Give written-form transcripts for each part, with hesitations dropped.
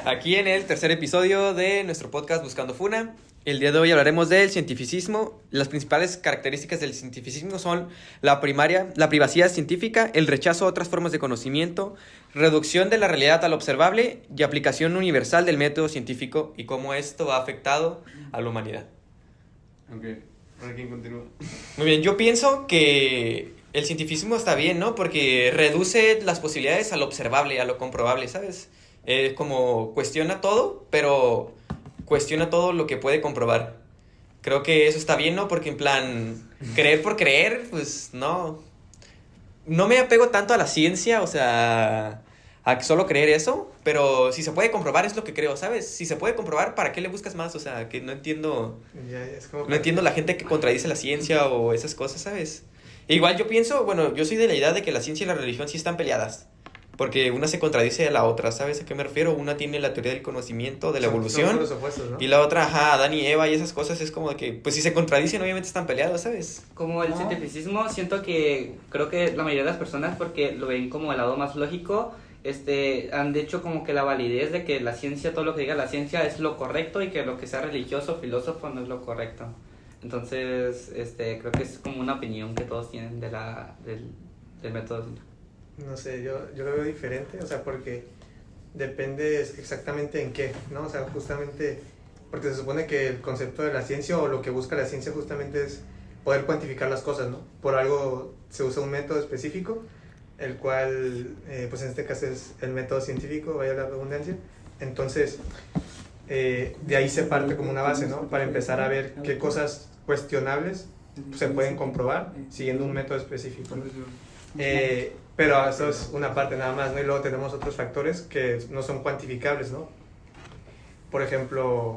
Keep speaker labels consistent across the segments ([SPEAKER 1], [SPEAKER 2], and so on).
[SPEAKER 1] Aquí en el tercer episodio de nuestro podcast Buscando Funa. El día de hoy hablaremos del cientificismo. Las principales características del cientificismo son la privacidad científica, el rechazo a otras formas de conocimiento, reducción de la realidad a lo observable y aplicación universal del método científico y cómo esto ha afectado a la humanidad.
[SPEAKER 2] Ok, ¿para quién continúa?
[SPEAKER 1] Muy bien, yo pienso que el cientificismo está bien, ¿no? Porque reduce las posibilidades a lo observable, a lo comprobable, ¿sabes? Como cuestiona todo, pero cuestiona todo lo que puede comprobar. Creo que eso está bien, ¿no? Porque en plan, creer por creer, pues no. No me apego tanto a la ciencia, o sea, a solo creer eso, pero si se puede comprobar es lo que creo, ¿sabes? Si se puede comprobar, ¿para qué le buscas más? O sea, que no entiendo. No entiendo la gente que contradice la ciencia o esas cosas, ¿sabes? Igual yo pienso, bueno, yo soy de la idea de que la ciencia y la religión sí están peleadas. Porque una se contradice a la otra, ¿sabes a qué me refiero? Una tiene la teoría del conocimiento, de la evolución,
[SPEAKER 3] los opuestos, ¿no?
[SPEAKER 1] y la otra, Adán y Eva y esas cosas, es como de que, pues si se contradicen, obviamente están peleados, ¿sabes?
[SPEAKER 4] Como el cientificismo, siento que creo que la mayoría de las personas, porque lo ven como el lado más lógico, han de hecho como que la validez de que la ciencia, todo lo que diga la ciencia es lo correcto y que lo que sea religioso o filósofo no es lo correcto. Entonces, creo que es como una opinión que todos tienen del método científico.
[SPEAKER 3] No sé, yo lo veo diferente, o sea, porque depende exactamente en qué, ¿no? O sea, justamente porque se supone que el concepto de la ciencia o lo que busca la ciencia justamente es poder cuantificar las cosas, ¿no? Por algo se usa un método específico, el cual, pues en este caso es el método científico, vaya la redundancia. Entonces, de ahí se parte como una base, ¿no? Para empezar a ver qué cosas cuestionables se pueden comprobar siguiendo un método específico, ¿no? Pero eso es una parte nada más, ¿no? Y luego tenemos otros factores que no son cuantificables, ¿no? Por ejemplo,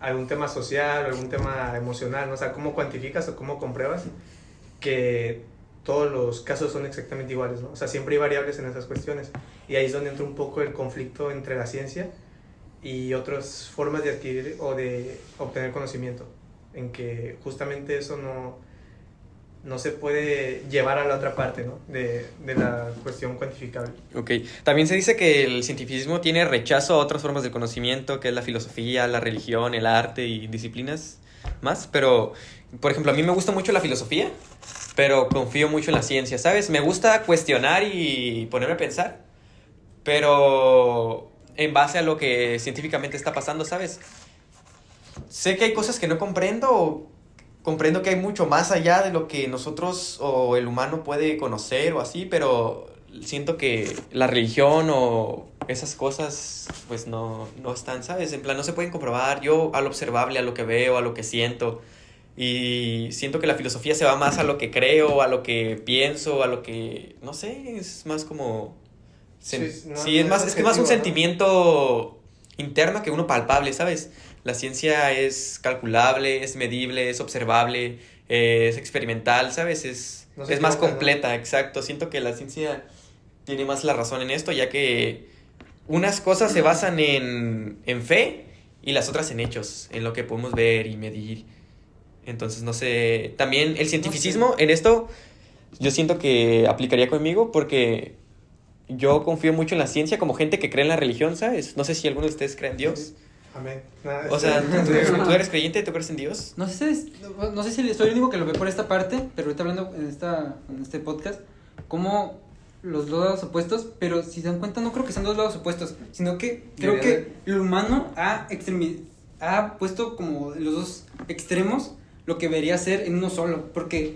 [SPEAKER 3] algún tema social, algún tema emocional, ¿no? O sea, ¿cómo cuantificas o cómo compruebas que todos los casos son exactamente iguales, ¿no? O sea, siempre hay variables en esas cuestiones. Y ahí es donde entra un poco el conflicto entre la ciencia y otras formas de adquirir o de obtener conocimiento, en que justamente eso no se puede llevar a la otra parte, ¿no? de la cuestión cuantificable.
[SPEAKER 1] Ok, también se dice que el cientificismo tiene rechazo a otras formas de conocimiento, que es la filosofía, la religión, el arte y disciplinas más, pero, por ejemplo, a mí me gusta mucho la filosofía, pero confío mucho en la ciencia, ¿sabes? Me gusta cuestionar y ponerme a pensar, pero en base a lo que científicamente está pasando, ¿sabes? Sé que hay cosas que no comprendo que hay mucho más allá de lo que nosotros o el humano puede conocer o así, pero siento que la religión o esas cosas pues no están, ¿sabes? En plan, no se pueden comprobar. Yo a lo observable, a lo que veo, a lo que siento, y siento que la filosofía se va más a lo que creo, a lo que pienso, a lo que, no sé, es más como... es más un sentimiento interno que uno palpable, ¿sabes? La ciencia es calculable, es medible, es observable, es experimental, ¿sabes? Es más completa, ¿no? Exacto. Siento que la ciencia tiene más la razón en esto, ya que unas cosas se basan en fe y las otras en hechos, en lo que podemos ver y medir. Entonces, no sé, también el cientificismo en esto yo siento que aplicaría conmigo porque yo confío mucho en la ciencia como gente que cree en la religión, ¿sabes? No sé si alguno de ustedes cree en Dios.
[SPEAKER 3] Amén.
[SPEAKER 1] O sea, ¿tú eres creyente? ¿Tú crees en Dios?
[SPEAKER 5] No sé si soy el único que lo ve por esta parte, pero ahorita hablando en este podcast, como los dos lados opuestos, pero si se dan cuenta no creo que sean dos lados opuestos, sino que creo que el humano ha puesto como los dos extremos lo que debería ser en uno solo, porque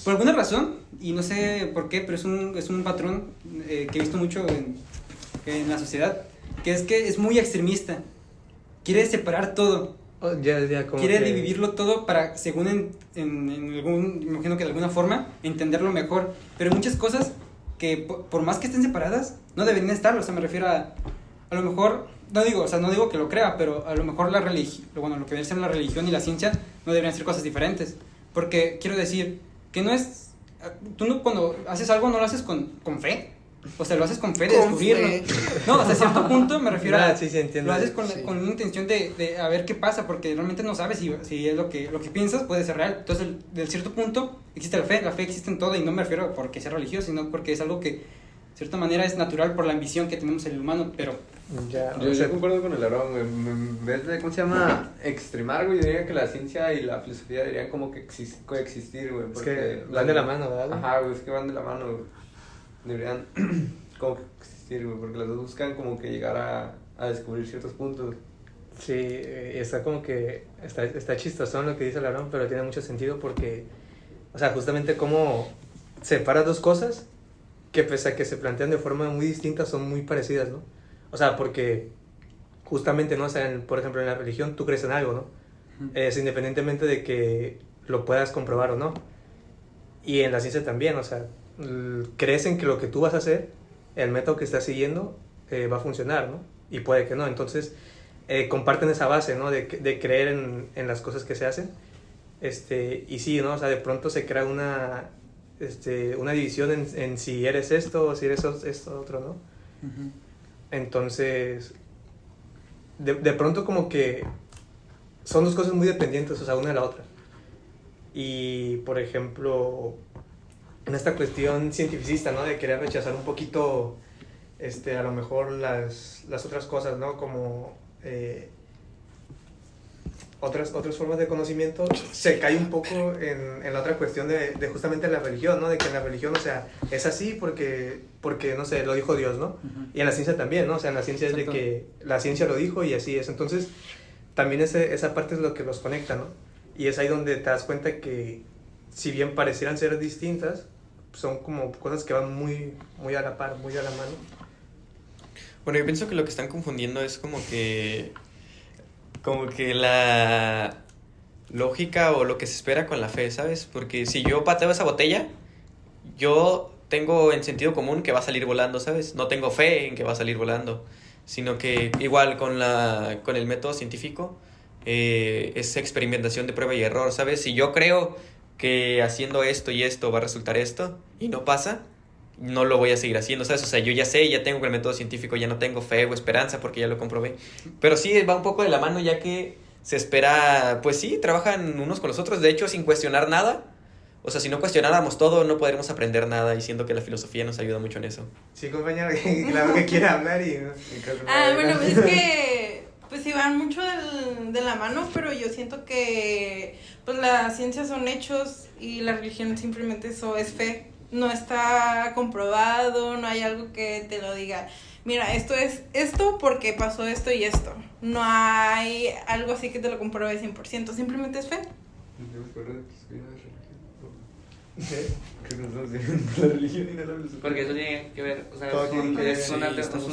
[SPEAKER 5] por alguna razón, y no sé por qué, pero es un patrón que he visto mucho en la sociedad, que es muy extremista. Quiere separar todo. Quiere dividirlo todo para, según imagino que de alguna forma, entenderlo mejor. Pero hay muchas cosas que, por más que estén separadas, no deberían estarlo. O sea, me refiero a lo mejor, no digo que lo crea, pero a lo mejor lo que debe ser la religión y la ciencia no deberían ser cosas diferentes. Porque quiero decir que no es, cuando haces algo no lo haces con fe. O sea, lo haces con fe de descubrirlo. No, hasta cierto punto me refiero a...
[SPEAKER 3] Sí, entiendo.
[SPEAKER 5] Lo haces con una intención de a ver qué pasa, porque realmente no sabes si es lo que piensas puede ser real. Entonces, del cierto punto existe la fe existe en todo, y no me refiero porque sea religioso, sino porque es algo que, de cierta manera, es natural por la ambición que tenemos el humano, pero
[SPEAKER 3] Ya,
[SPEAKER 2] Yo,
[SPEAKER 3] o sea,
[SPEAKER 2] yo concuerdo con el Aarón, güey. En vez de, ¿cómo se llama? Extremar, güey, yo diría que la ciencia y la filosofía deberían como que coexistir, güey.
[SPEAKER 3] es que van de la mano, ¿verdad?
[SPEAKER 2] Ajá, güey, es que van de la mano, güey. Deberían como que coexistir, güey, porque las dos buscan como que llegar a descubrir ciertos puntos.
[SPEAKER 3] Sí, está como que está chistoso lo que dice Larón, pero tiene mucho sentido porque, o sea, justamente cómo separa dos cosas que pese a que se plantean de forma muy distinta son muy parecidas, ¿no? O sea, porque justamente, ¿no? O sea, por ejemplo, en la religión tú crees en algo, ¿no? Es independientemente de que lo puedas comprobar o no. Y en la ciencia también, o sea, crees en que lo que tú vas a hacer, el método que estás siguiendo, va a funcionar, ¿no? Y puede que no. Entonces, comparten esa base, ¿no? De creer en las cosas que se hacen. Y sí, ¿no? O sea, de pronto se crea una división en si eres esto o si eres esto otro, ¿no?
[SPEAKER 5] Ujú.
[SPEAKER 3] Entonces, de pronto como que son dos cosas muy dependientes, o sea, una de la otra. Y, por ejemplo, en esta cuestión cientificista, ¿no? De querer rechazar un poquito, a lo mejor las otras cosas, ¿no? Como otras formas de conocimiento, se cae un poco en la otra cuestión de justamente la religión, ¿no? De que en la religión, o sea, es así porque, no sé, lo dijo Dios, ¿no?
[SPEAKER 5] Ujú.
[SPEAKER 3] Y en la ciencia también, ¿no? O sea, en la ciencia es de
[SPEAKER 5] Exacto.
[SPEAKER 3] que la ciencia lo dijo y así es. Entonces, también esa parte es lo que los conecta, ¿no? Y es ahí donde te das cuenta que, si bien parecieran ser distintas, son como cosas que van muy, muy a la par, muy a la mano.
[SPEAKER 1] Bueno, yo pienso que lo que están confundiendo es como que la lógica o lo que se espera con la fe, ¿sabes? Porque si yo pateo esa botella, yo tengo en sentido común que va a salir volando, ¿sabes? No tengo fe en que va a salir volando, sino que igual con el método científico es experimentación de prueba y error, ¿sabes? Si yo creo que haciendo esto y esto va a resultar esto y no pasa, no lo voy a seguir haciendo, ¿sabes? O sea, yo ya sé, ya tengo con el método científico, ya no tengo fe o esperanza porque ya lo comprobé. Pero sí, va un poco de la mano ya que se espera, pues sí, trabajan unos con los otros, de hecho, sin cuestionar nada. O sea, si no cuestionáramos todo, no podríamos aprender nada, y siento que la filosofía nos ayuda mucho en eso.
[SPEAKER 3] Sí, compañero, claro que quiere hablar y...
[SPEAKER 6] Bueno, pues es que pues sí van mucho de la mano, pero yo siento que pues la ciencia son hechos y la religión simplemente eso es fe. No está comprobado, no hay algo que te lo diga. Mira, esto es esto porque pasó esto y esto. No hay algo así que te lo compruebe 100%, simplemente es fe.
[SPEAKER 2] Que no estamos viendo la religión y no la filosofía.
[SPEAKER 4] Porque eso tiene que ver, o sea,
[SPEAKER 3] Todo tiene que ver,
[SPEAKER 4] es un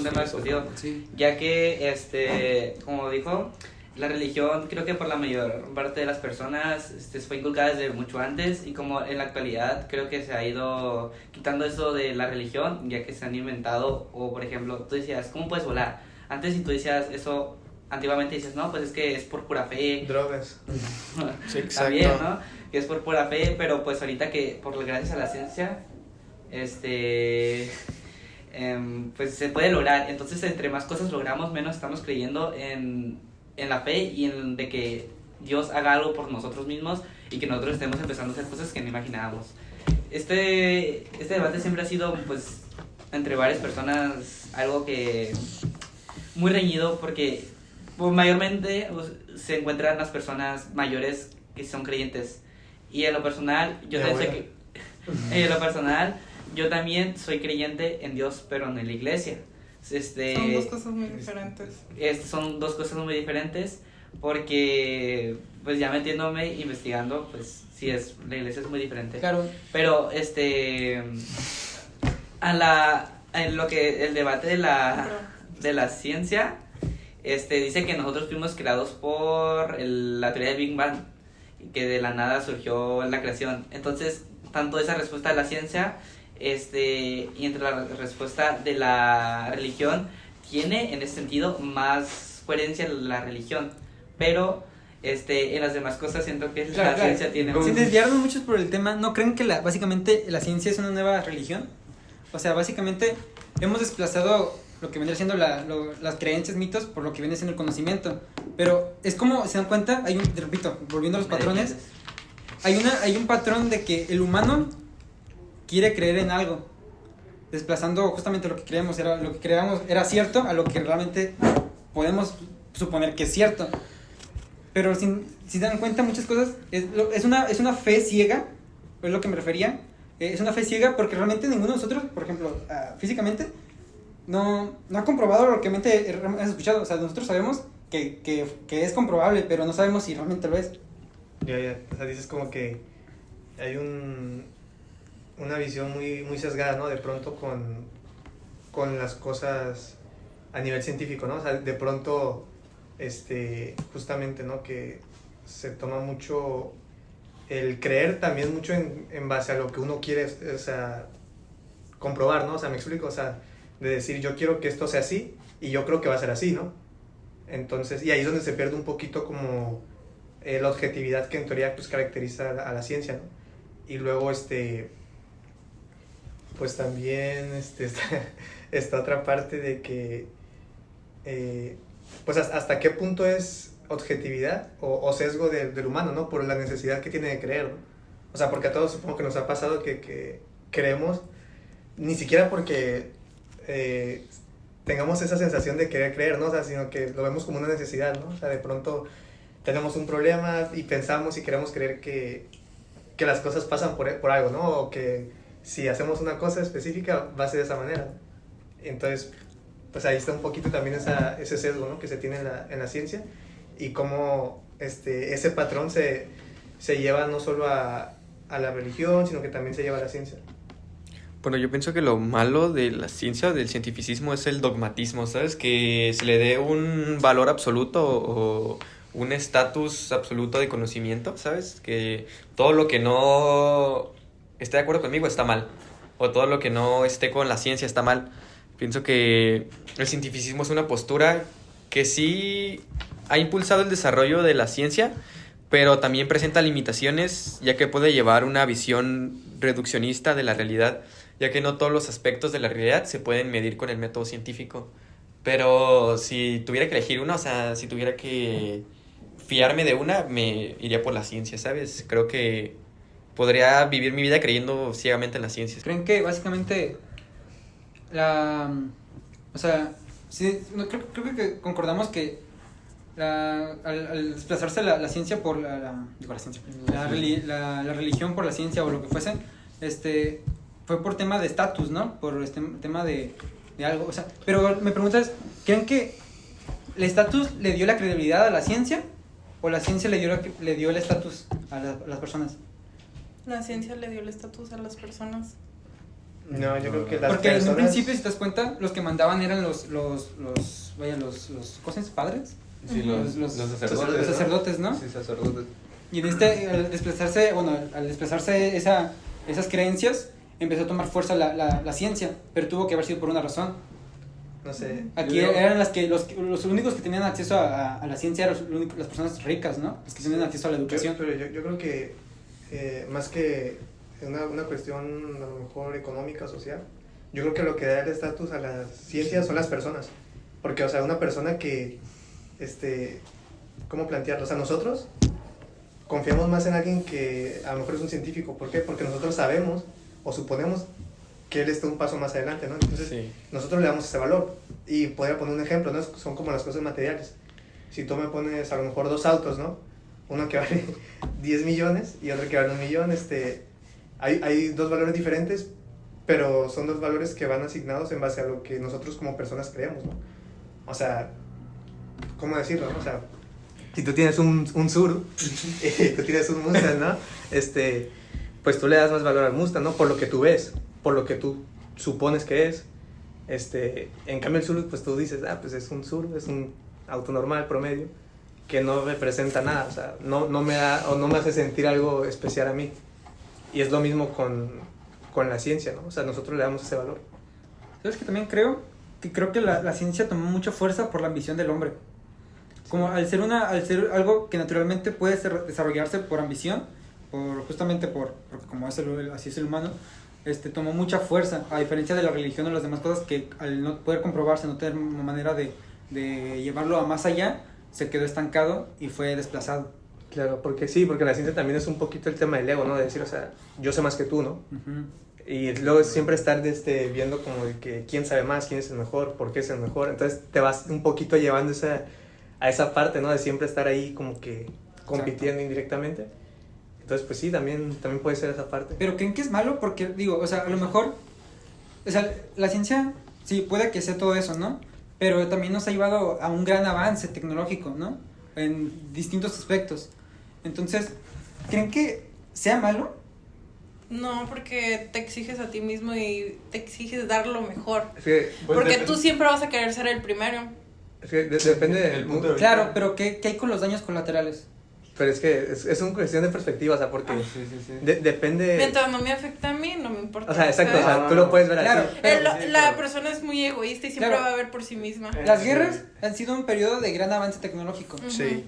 [SPEAKER 4] tema discutido.
[SPEAKER 5] Sí.
[SPEAKER 4] Ya que, como dijo, la religión creo que por la mayor parte de las personas fue inculcada desde mucho antes, y como en la actualidad creo que se ha ido quitando eso de la religión, ya que se han inventado, o por ejemplo, tú decías, ¿cómo puedes volar? Antes si tú decías eso, antiguamente dices, no, pues es que es por pura fe.
[SPEAKER 3] Drogas.
[SPEAKER 1] Sí, exacto.
[SPEAKER 4] También, ¿no? Que es por pura fe, pero pues ahorita que gracias a la ciencia, pues se puede lograr. Entonces, entre más cosas logramos, menos estamos creyendo en la fe y en de que Dios haga algo por nosotros mismos y que nosotros estemos empezando a hacer cosas que no imaginábamos. Este debate siempre ha sido, pues, entre varias personas, algo que muy reñido, porque pues, mayormente se encuentran las personas mayores que son creyentes. Y en lo personal, yo también soy creyente en Dios, pero no en la iglesia.
[SPEAKER 6] Son dos cosas muy diferentes.
[SPEAKER 4] Son dos cosas muy diferentes, porque pues ya metiéndome, investigando, pues sí, la iglesia es muy diferente.
[SPEAKER 5] Claro.
[SPEAKER 4] Pero en lo que el debate de la ciencia, dice que nosotros fuimos creados por la teoría del Big Bang, que de la nada surgió la creación. Entonces, tanto esa respuesta de la ciencia y entre la respuesta de la religión, tiene en ese sentido más coherencia la religión, pero en las demás cosas siento que la ciencia tiene...
[SPEAKER 5] Sin desviarnos muchos por el tema, ¿no creen que básicamente la ciencia es una nueva religión? O sea, básicamente hemos desplazado lo que vendría siendo las creencias, mitos, por lo que viene siendo el conocimiento. Pero es como, ¿se dan cuenta? Repito, volviendo a los patrones, hay un patrón de que el humano quiere creer en algo. desplazando justamente lo que creíamos era cierto a lo que realmente podemos suponer que es cierto. Pero si dan cuenta, muchas cosas es una fe ciega, es lo que me refería. Es una fe ciega porque realmente ninguno de nosotros, por ejemplo, físicamente, no ha comprobado lo que realmente hemos escuchado. O sea, nosotros sabemos que es comprobable, pero no sabemos si realmente lo es.
[SPEAKER 3] Ya. O sea, dices como que hay una visión muy sesgada, ¿no? De pronto con las cosas a nivel científico, ¿no? O sea, de pronto, justamente, ¿no? Que se toma mucho el creer también mucho en base a lo que uno quiere, o sea, comprobar, ¿no? O sea, me explico, o sea, de decir yo quiero que esto sea así y yo creo que va a ser así, ¿no? Entonces, y ahí es donde se pierde un poquito como la objetividad que en teoría pues caracteriza a la ciencia, ¿no? Y luego, pues también esta otra parte de que, pues hasta qué punto es objetividad o sesgo del humano, ¿no? Por la necesidad que tiene de creer, ¿no? O sea, porque a todos supongo que nos ha pasado que creemos, ni siquiera porque tengamos esa sensación de querer creer, ¿no? O sea, sino que lo vemos como una necesidad, ¿no? O sea, de pronto tenemos un problema y pensamos y queremos creer que las cosas pasan por algo, ¿no? O que si hacemos una cosa específica va a ser de esa manera. Entonces, pues ahí está un poquito también ese sesgo, ¿no? Que se tiene en la ciencia y cómo ese patrón se lleva no solo a la religión, sino que también se lleva a la ciencia.
[SPEAKER 1] Bueno, yo pienso que lo malo de la ciencia o del cientificismo es el dogmatismo, ¿sabes? Que se le dé un valor absoluto o un estatus absoluto de conocimiento, ¿sabes? Que todo lo que no esté de acuerdo conmigo está mal, o todo lo que no esté con la ciencia está mal. Pienso que el cientificismo es una postura que sí ha impulsado el desarrollo de la ciencia, pero también presenta limitaciones, ya que puede llevar una visión reduccionista de la realidad, ya que no todos los aspectos de la realidad se pueden medir con el método científico. Pero si tuviera que elegir una, o sea, si tuviera que fiarme de una, me iría por la ciencia, ¿sabes? Creo que podría vivir mi vida creyendo ciegamente en la ciencia.
[SPEAKER 5] ¿Creen que básicamente o sea, sí, creo que concordamos que al desplazarse la ciencia por la religión por la ciencia o lo que fuese, fue por tema de estatus, ¿no? Por tema de algo, o sea, pero me preguntas, ¿creen que el estatus le dio la credibilidad a la ciencia o la ciencia le dio el estatus a las personas?
[SPEAKER 6] La ciencia le dio el estatus a las personas.
[SPEAKER 3] No, yo creo que las
[SPEAKER 5] porque
[SPEAKER 3] personas...
[SPEAKER 5] en un principio, si te das cuenta, los que mandaban eran los ¿cómo se llama? ¿Padres?
[SPEAKER 2] Sí, los sacerdotes.
[SPEAKER 5] Los sacerdotes, ¿no?
[SPEAKER 2] Sí, sacerdotes.
[SPEAKER 5] Y al desplazarse esas creencias, empezó a tomar fuerza la ciencia, pero tuvo que haber sido por una razón.
[SPEAKER 3] No sé.
[SPEAKER 5] Aquí eran los únicos que tenían acceso a la ciencia eran las personas ricas, ¿no? Los que tenían acceso a la educación.
[SPEAKER 3] Pero yo creo que más que una cuestión a lo mejor económica, social, yo creo que lo que da el estatus a la ciencia son las personas. Porque, o sea, una persona que, ¿cómo plantearlo? O sea, nosotros confiamos más en alguien que a lo mejor es un científico. ¿Por qué? Porque nosotros sabemos o suponemos que él está un paso más adelante, ¿no? Entonces, sí, nosotros le damos ese valor. Y podría poner un ejemplo, ¿no? Son como las cosas materiales. Si tú me pones a lo mejor 2 autos, ¿no? Uno que vale 10 millones y otro que vale 1 millón, hay 2 valores diferentes, pero son 2 valores que van asignados en base a lo que nosotros como personas creemos, ¿no? O sea, ¿cómo decirlo, no? O sea, si tú tienes un Tsuru y tú tienes un Mustang, ¿no? Pues tú le das más valor al Mustang, ¿no? Por lo que tú ves, por lo que tú supones que es. En cambio el Tsuru, pues tú dices, pues es un Tsuru, es un auto normal, promedio, que no representa nada, o sea, no me da o no me hace sentir algo especial a mí. Y es lo mismo con la ciencia, ¿no? O sea, nosotros le damos ese valor.
[SPEAKER 5] ¿Sabes que también creo que la ciencia tomó mucha fuerza por la ambición del hombre? Como al ser algo que naturalmente puede desarrollarse por ambición, porque como así es el humano, tomó mucha fuerza, a diferencia de la religión o las demás cosas que al no poder comprobarse, no tener una manera de llevarlo a más allá, se quedó estancado y fue desplazado.
[SPEAKER 3] Claro, porque la ciencia también es un poquito el tema del ego, ¿no? De decir, o sea, yo sé más que tú, ¿no?
[SPEAKER 5] Uh-huh.
[SPEAKER 3] Y luego siempre estar viendo como de que quién sabe más, quién es el mejor, por qué es el mejor. Entonces te vas un poquito llevando a esa parte, ¿no? De siempre estar ahí como que compitiendo indirectamente. Entonces, pues sí, también puede ser esa parte.
[SPEAKER 5] Pero ¿creen que es malo? Porque, digo, o sea, a lo mejor, o sea, la ciencia, sí, puede que sea todo eso, ¿no? Pero también nos ha llevado a un gran avance tecnológico, ¿no? En distintos aspectos. Entonces, ¿creen que sea malo?
[SPEAKER 6] No, porque te exiges a ti mismo y te exiges dar lo mejor.
[SPEAKER 3] Es que,
[SPEAKER 2] Pues
[SPEAKER 6] Porque
[SPEAKER 2] depende-
[SPEAKER 6] tú siempre vas a querer ser el primero.
[SPEAKER 3] depende
[SPEAKER 2] del punto de vista.
[SPEAKER 5] Claro, pero ¿qué hay con los daños colaterales?
[SPEAKER 3] Pero es que es una cuestión de perspectiva, o sea, porque
[SPEAKER 2] Sí, sí, sí.
[SPEAKER 3] depende...
[SPEAKER 6] Mientras no me afecta a mí, no me importa.
[SPEAKER 3] O sea, exacto, o
[SPEAKER 6] ¿sabes?
[SPEAKER 3] sea, tú lo puedes ver
[SPEAKER 5] Claro,
[SPEAKER 3] así.
[SPEAKER 5] pero-
[SPEAKER 6] La persona es muy egoísta y siempre
[SPEAKER 5] Claro.
[SPEAKER 6] va a ver por sí misma.
[SPEAKER 5] Las
[SPEAKER 2] Sí.
[SPEAKER 5] guerras han sido un periodo de gran avance tecnológico,
[SPEAKER 6] Ujú.
[SPEAKER 1] Sí.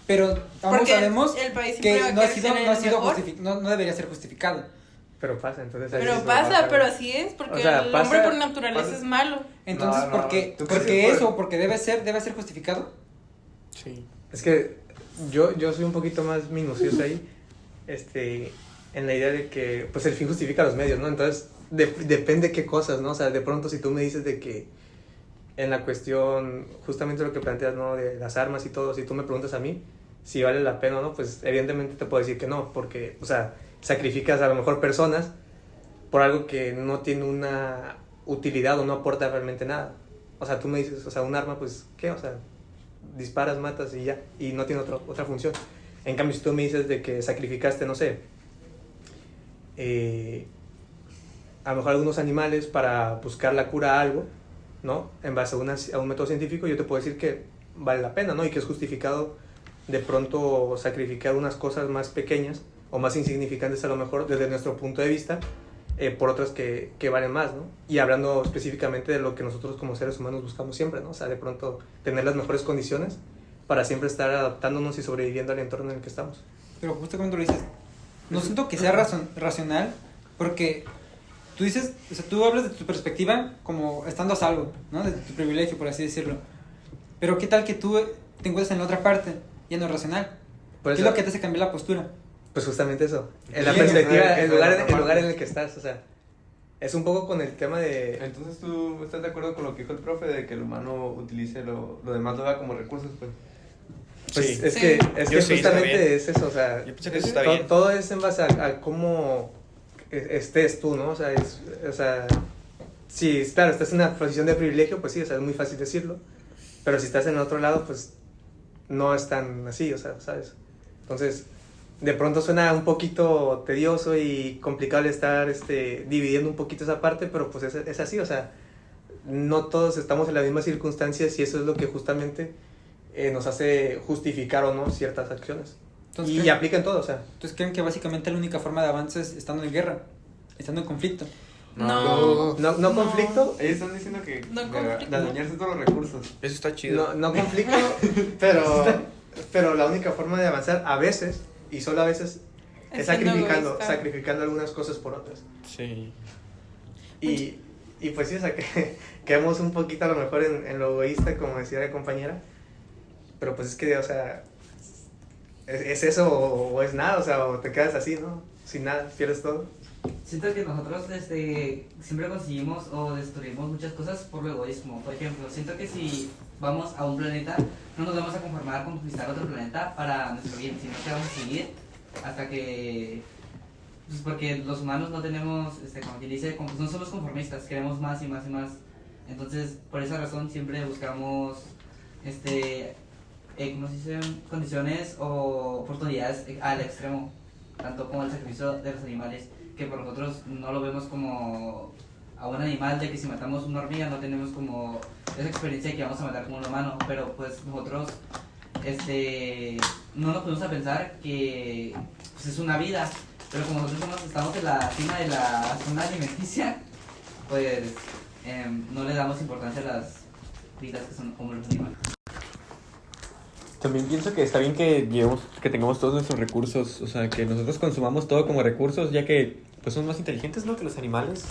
[SPEAKER 5] pero ambos
[SPEAKER 6] Porque
[SPEAKER 5] sabemos
[SPEAKER 6] el país
[SPEAKER 5] que
[SPEAKER 6] siempre va a
[SPEAKER 5] no ha
[SPEAKER 6] querer
[SPEAKER 5] sido,
[SPEAKER 6] ser
[SPEAKER 5] no ha
[SPEAKER 6] el
[SPEAKER 5] sido
[SPEAKER 6] mejor.
[SPEAKER 5] no debería ser justificado.
[SPEAKER 3] Pero pasa, entonces... ahí
[SPEAKER 6] Pero
[SPEAKER 3] sí
[SPEAKER 6] pasa, pero así es, porque
[SPEAKER 3] O sea,
[SPEAKER 6] el
[SPEAKER 3] pasa-
[SPEAKER 6] hombre por naturaleza
[SPEAKER 2] pasa-
[SPEAKER 6] es malo.
[SPEAKER 5] Entonces,
[SPEAKER 2] No,
[SPEAKER 5] ¿por qué,
[SPEAKER 2] ¿tú crees
[SPEAKER 5] porque
[SPEAKER 2] que
[SPEAKER 5] eso, porque debe ser justificado?
[SPEAKER 1] Sí.
[SPEAKER 3] Es que yo soy un poquito más minucioso ahí, en la idea de que, pues el fin justifica los medios, ¿no? Entonces, depende qué cosas, ¿no? O sea, de pronto si tú me dices de que en la cuestión, justamente lo que planteas, ¿no? De las armas y todo, si tú me preguntas a mí si vale la pena o no, pues evidentemente te puedo decir que no, porque, o sea, sacrificas a lo mejor personas por algo que no tiene una utilidad o no aporta realmente nada. O sea, tú me dices, o sea, un arma, pues, ¿qué? O sea, disparas, matas y ya, y no tiene otra función. En cambio, si tú me dices de que sacrificaste, no sé, a lo mejor algunos animales para buscar la cura a algo, ¿no? En base a un método científico, yo te puedo decir que vale la pena, ¿no? Y que es justificado de pronto sacrificar unas cosas más pequeñas o más insignificantes a lo mejor desde nuestro punto de vista, por otras que valen más, ¿no? Y hablando específicamente de lo que nosotros como seres humanos buscamos siempre, ¿no? O sea, de pronto tener las mejores condiciones para siempre estar adaptándonos y sobreviviendo al entorno en el que estamos.
[SPEAKER 5] Pero justo cuando lo dices, no siento que sea racional, porque tú dices, o sea, tú hablas de tu perspectiva como estando a salvo, ¿no? De tu privilegio, por así decirlo. Pero ¿qué tal que tú te encuentras en la otra parte, ya no es racional?
[SPEAKER 3] Por
[SPEAKER 5] ¿Qué
[SPEAKER 3] eso-
[SPEAKER 5] es lo que te hace cambiar la postura?
[SPEAKER 3] Pues justamente eso, en la
[SPEAKER 2] Sí,
[SPEAKER 3] perspectiva,
[SPEAKER 2] o sea,
[SPEAKER 3] el lugar
[SPEAKER 2] aparte.
[SPEAKER 3] en el que estás, o sea, es un poco con el tema de...
[SPEAKER 2] Entonces, ¿tú estás de acuerdo con lo que dijo el profe de que el humano utilice lo demás lo haga como recursos, pues?
[SPEAKER 3] Pues
[SPEAKER 1] Sí.
[SPEAKER 3] es
[SPEAKER 6] Sí.
[SPEAKER 3] que
[SPEAKER 1] Yo sí, está bien.
[SPEAKER 3] justamente es eso, o sea,
[SPEAKER 1] Yo pienso que eso está bien.
[SPEAKER 3] todo es en base a cómo estés tú, ¿no? O sea, si, claro, estás en una posición de privilegio, pues sí, o sea, es muy fácil decirlo, pero si estás en el otro lado, pues no es tan así, o sea, ¿sabes? Entonces, de pronto suena un poquito tedioso y complicado el estar dividiendo un poquito esa parte, pero pues es así, o sea, no todos estamos en las mismas circunstancias y eso es lo que justamente nos hace justificar o no ciertas acciones.
[SPEAKER 5] Entonces,
[SPEAKER 3] Y aplica en todo, o sea.
[SPEAKER 5] Entonces creen que básicamente la única forma de avance es estando en guerra, estando en conflicto.
[SPEAKER 6] No.
[SPEAKER 3] No conflicto,
[SPEAKER 2] Ellos están diciendo que
[SPEAKER 6] No
[SPEAKER 2] de
[SPEAKER 6] conflicto.
[SPEAKER 2] dañarse todos los recursos.
[SPEAKER 1] Eso está chido.
[SPEAKER 3] no conflicto, pero la única forma de avanzar a veces, y solo a veces, es
[SPEAKER 6] Siendo
[SPEAKER 3] sacrificando,
[SPEAKER 6] egoísta.
[SPEAKER 3] sacrificando algunas cosas por otras.
[SPEAKER 1] Sí.
[SPEAKER 3] Y pues sí, o sea, que quedamos un poquito a lo mejor en lo egoísta, como decía la compañera, pero pues es que, o sea, es eso o es nada, o sea, o te quedas así, ¿no? Sin nada, pierdes todo.
[SPEAKER 4] Siento que nosotros siempre conseguimos o destruimos muchas cosas por lo egoísmo. Por ejemplo, siento que si vamos a un planeta, no nos vamos a conformar con conquistar otro planeta para nuestro bien, sino que vamos a seguir hasta que... Pues porque los humanos no tenemos, como quien dice, no somos conformistas, queremos más y más y más. Entonces, por esa razón siempre buscamos, ¿cómo se dice? Condiciones o oportunidades al extremo, tanto como el sacrificio de los animales, que por nosotros no lo vemos como a un animal, de que si matamos una hormiga no tenemos como esa experiencia de que vamos a matar como un humano, pero pues nosotros no nos podemos a pensar que pues, es una vida, pero como nosotros estamos en la cima de la zona alimenticia, pues no le damos importancia a las vidas que son como los animales.
[SPEAKER 1] También pienso que está bien que tengamos todos nuestros recursos, o sea, que nosotros consumamos todo como recursos, ya que pues son más inteligentes, ¿no?, que los animales.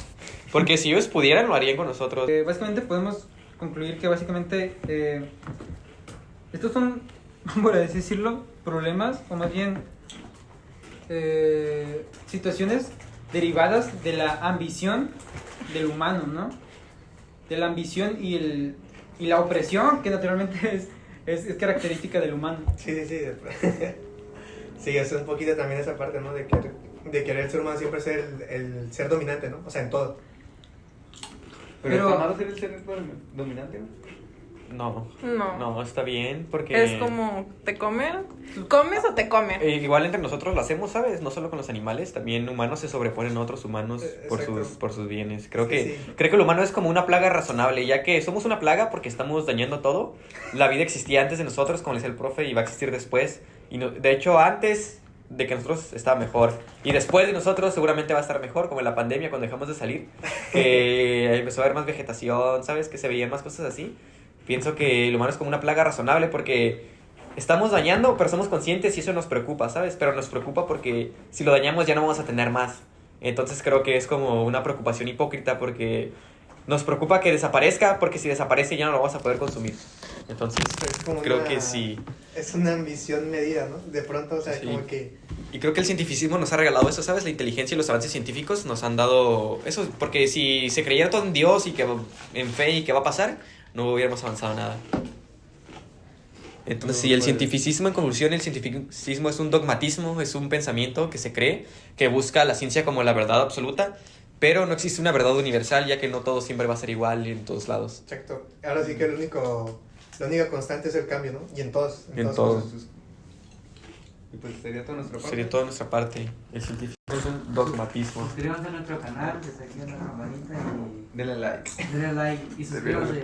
[SPEAKER 1] Porque si ellos pudieran, lo harían con nosotros.
[SPEAKER 5] Básicamente podemos concluir que básicamente estos son, por así decirlo, problemas o más bien situaciones derivadas de la ambición del humano, ¿no? De la ambición y la opresión, que naturalmente es característica del humano.
[SPEAKER 3] Sí. Sí, es un poquito también esa parte, ¿no? De querer el ser humano siempre ser el ser dominante, ¿no? O sea, en todo.
[SPEAKER 2] Pero ¿está malo ser el ser dominante, no?
[SPEAKER 1] No, está bien porque...
[SPEAKER 6] Es como, ¿te comen? ¿Comes o te comen?
[SPEAKER 1] Igual entre nosotros lo hacemos, ¿sabes? No solo con los animales, también humanos se sobreponen a otros humanos
[SPEAKER 3] Exacto.
[SPEAKER 1] por sus bienes. Creo
[SPEAKER 3] Sí,
[SPEAKER 1] que
[SPEAKER 3] sí.
[SPEAKER 1] creo que el humano es como una plaga razonable, ya que somos una plaga porque estamos dañando todo. La vida existía antes de nosotros, como le decía el profe, y va a existir después. Y de hecho, antes de que nosotros estaba mejor. Y después de nosotros seguramente va a estar mejor, como en la pandemia cuando dejamos de salir, que empezó a haber más vegetación, ¿sabes? Que se veían más cosas así. Pienso que el humano es como una plaga razonable porque estamos dañando, pero somos conscientes y eso nos preocupa, ¿sabes? Pero nos preocupa porque si lo dañamos ya no vamos a tener más. Entonces creo que es como una preocupación hipócrita porque nos preocupa que desaparezca, porque si desaparece ya no lo vamos a poder consumir. Entonces
[SPEAKER 3] Es como
[SPEAKER 1] creo que sí.
[SPEAKER 3] Es una ambición medida, ¿no? De pronto, o sea,
[SPEAKER 1] Sí.
[SPEAKER 3] como que...
[SPEAKER 1] Y creo que el cientificismo nos ha regalado eso, ¿sabes? La inteligencia y los avances científicos nos han dado eso, porque si se creyera todo en Dios y que en fe y que va a pasar, no hubiéramos avanzado nada. Entonces, sí, el cientificismo, en conclusión, el cientificismo es un dogmatismo, es un pensamiento que se cree, que busca la ciencia como la verdad absoluta, pero no existe una verdad universal, ya que no todo siempre va a ser igual en todos lados.
[SPEAKER 3] Exacto. Ahora sí que la única constante es el cambio, ¿no? Y en todos.
[SPEAKER 1] En
[SPEAKER 3] todas
[SPEAKER 1] todo.
[SPEAKER 3] cosas.
[SPEAKER 2] Y pues sería toda nuestra parte.
[SPEAKER 1] Sería toda nuestra parte. El cientificismo es un dogmatismo.
[SPEAKER 4] Suscríbanse a nuestro canal, desactiven la campanita
[SPEAKER 2] Denle like.
[SPEAKER 4] y denle like y suscríbanse.